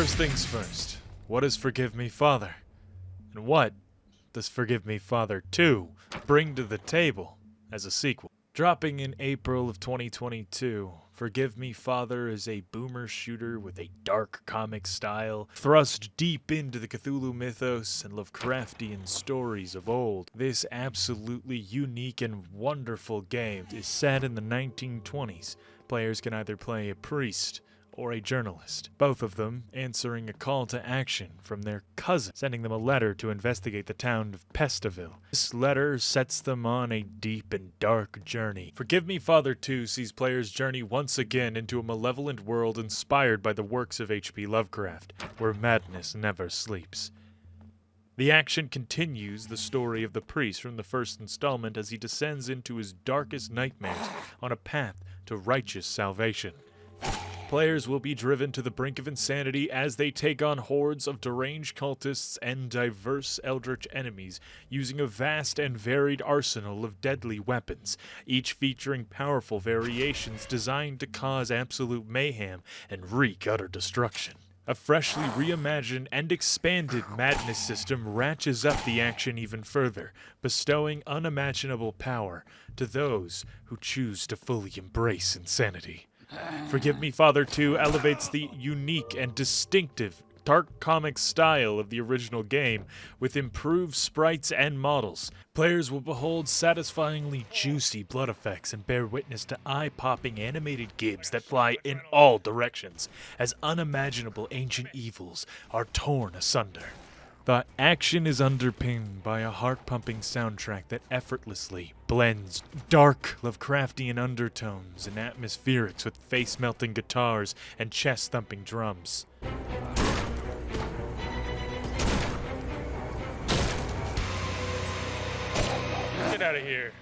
First things first, what is Forgive Me Father? And what does Forgive Me Father 2 bring to the table as a sequel? Dropping in April of 2022, Forgive Me Father is a boomer shooter with a dark comic style, thrust deep into the Cthulhu mythos and Lovecraftian stories of old. This absolutely unique and wonderful game is set in the 1920s. Players can either play a priest or a journalist, both of them answering a call to action from their cousin, sending them a letter to investigate the town of Pestaville. This letter sets them on a deep and dark journey. Forgive Me Father 2 sees players journey once again into a malevolent world inspired by the works of H.P. Lovecraft, where madness never sleeps. The action continues the story of the priest from the first installment as he descends into his darkest nightmares on a path to righteous salvation. Players will be driven to the brink of insanity as they take on hordes of deranged cultists and diverse eldritch enemies, using a vast and varied arsenal of deadly weapons, each featuring powerful variations designed to cause absolute mayhem and wreak utter destruction. A freshly reimagined and expanded madness system ratchets up the action even further, bestowing unimaginable power to those who choose to fully embrace insanity. Forgive Me Father 2 elevates the unique and distinctive dark comic style of the original game with improved sprites and models. Players will behold satisfyingly juicy blood effects and bear witness to eye-popping animated gibs that fly in all directions as unimaginable ancient evils are torn asunder. The action is underpinned by a heart-pumping soundtrack that effortlessly blends dark Lovecraftian undertones and atmospherics with face-melting guitars and chest-thumping drums. Get out of here.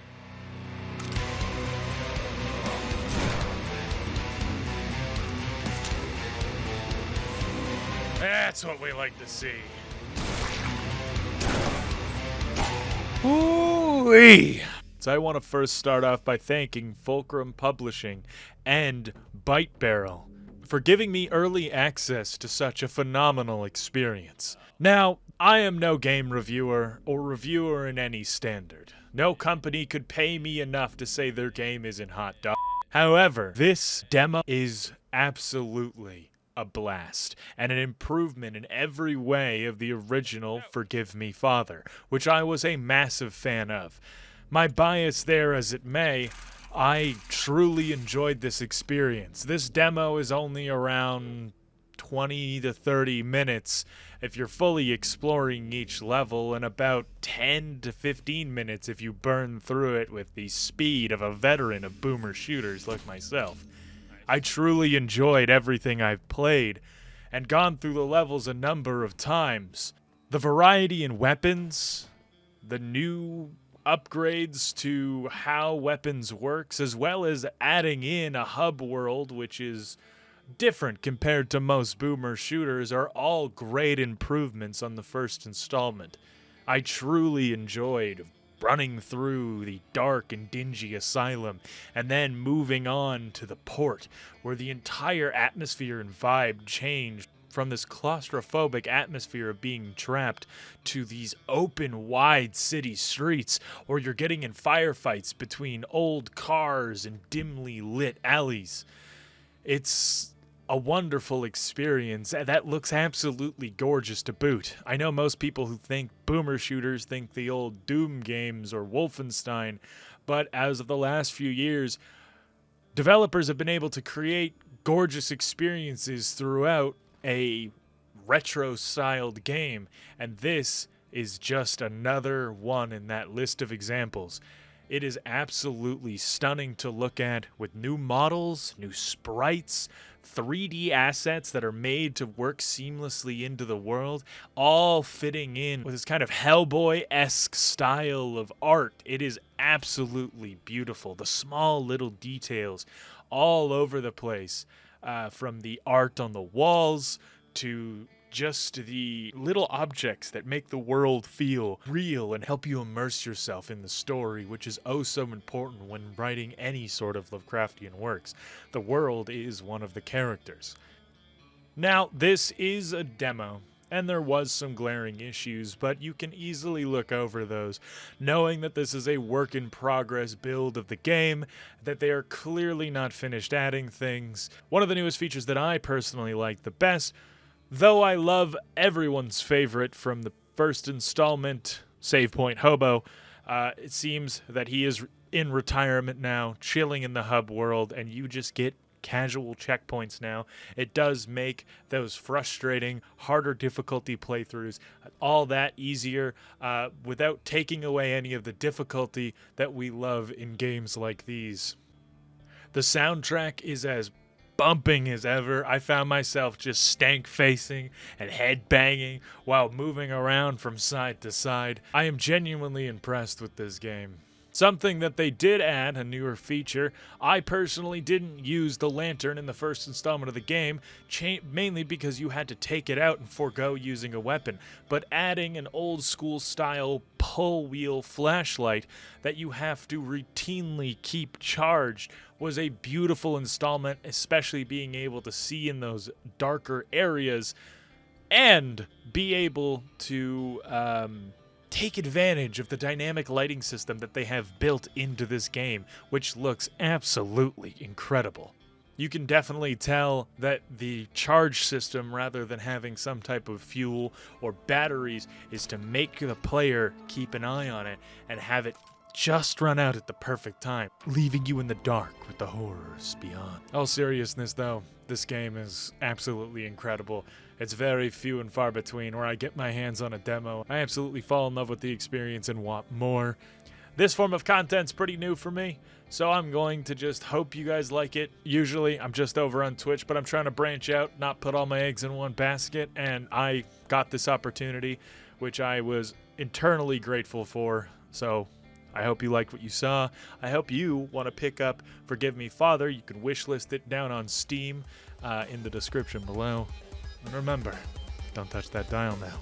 That's what we like to see. Ooh-wee. So I want to first start off by thanking Fulqrum Publishing and Byte Barrel for giving me early access to such a phenomenal experience. Now, I am no game reviewer or reviewer in any standard. No company could pay me enough to say their game isn't hot dog. However, this demo is absolutely a blast, and an improvement in every way of the original Forgive Me Father, which I was a massive fan of. My bias there as it may, I truly enjoyed this experience. This demo is only around 20 to 30 minutes if you're fully exploring each level, and about 10 to 15 minutes if you burn through it with the speed of a veteran of boomer shooters like myself. I truly enjoyed everything I've played, and gone through the levels a number of times. The variety in weapons, the new upgrades to how weapons works, as well as adding in a hub world which is different compared to most boomer shooters, are all great improvements on the first installment. I truly enjoyed running through the dark and dingy asylum, and then moving on to the port, where the entire atmosphere and vibe changed from this claustrophobic atmosphere of being trapped to these open, wide city streets, where you're getting in firefights between old cars and dimly lit alleys. It's a wonderful experience that looks absolutely gorgeous to boot. I know most people who think boomer shooters think the old Doom games or Wolfenstein, but as of the last few years, developers have been able to create gorgeous experiences throughout a retro-styled game, and this is just another one in that list of examples. It is absolutely stunning to look at, with new models, new sprites, 3D assets that are made to work seamlessly into the world, all fitting in with this kind of Hellboy-esque style of art. It is absolutely beautiful. The small little details all over the place, from the art on the walls to just the little objects that make the world feel real and help you immerse yourself in the story, which is oh so important when writing any sort of Lovecraftian works. The world is one of the characters. Now, this is a demo, and there was some glaring issues, but you can easily look over those, knowing that this is a work-in-progress build of the game, that they are clearly not finished adding things. One of the newest features that I personally like the best, though I love everyone's favorite from the first installment, Save Point Hobo, it seems that he is in retirement now, chilling in the hub world, and you just get casual checkpoints now. It does make those frustrating, harder difficulty playthroughs all that easier without taking away any of the difficulty that we love in games like these. The soundtrack is as bumping as ever. I found myself just stank facing and head banging while moving around from side to side. I am genuinely impressed with this game. Something that they did add, a newer feature, I personally didn't use the lantern in the first installment of the game, mainly because you had to take it out and forego using a weapon, but adding an old school style pull wheel flashlight that you have to routinely keep charged was a beautiful installment, especially being able to see in those darker areas and be able to take advantage of the dynamic lighting system that they have built into this game, which looks absolutely incredible. You can definitely tell that the charge system, rather than having some type of fuel or batteries, is to make the player keep an eye on it and have it just run out at the perfect time, leaving you in the dark with the horrors beyond. All seriousness though, this game is absolutely incredible. It's very few and far between where I get my hands on a demo. I absolutely fall in love with the experience and want more. This form of content's pretty new for me, so I'm going to just hope you guys like it. Usually I'm just over on Twitch, but I'm trying to branch out, not put all my eggs in one basket, and I got this opportunity, which I was eternally grateful for. So I hope you liked what you saw. I hope you want to pick up Forgive Me Father. You can wishlist it down on Steam in the description below. And remember, don't touch that dial now.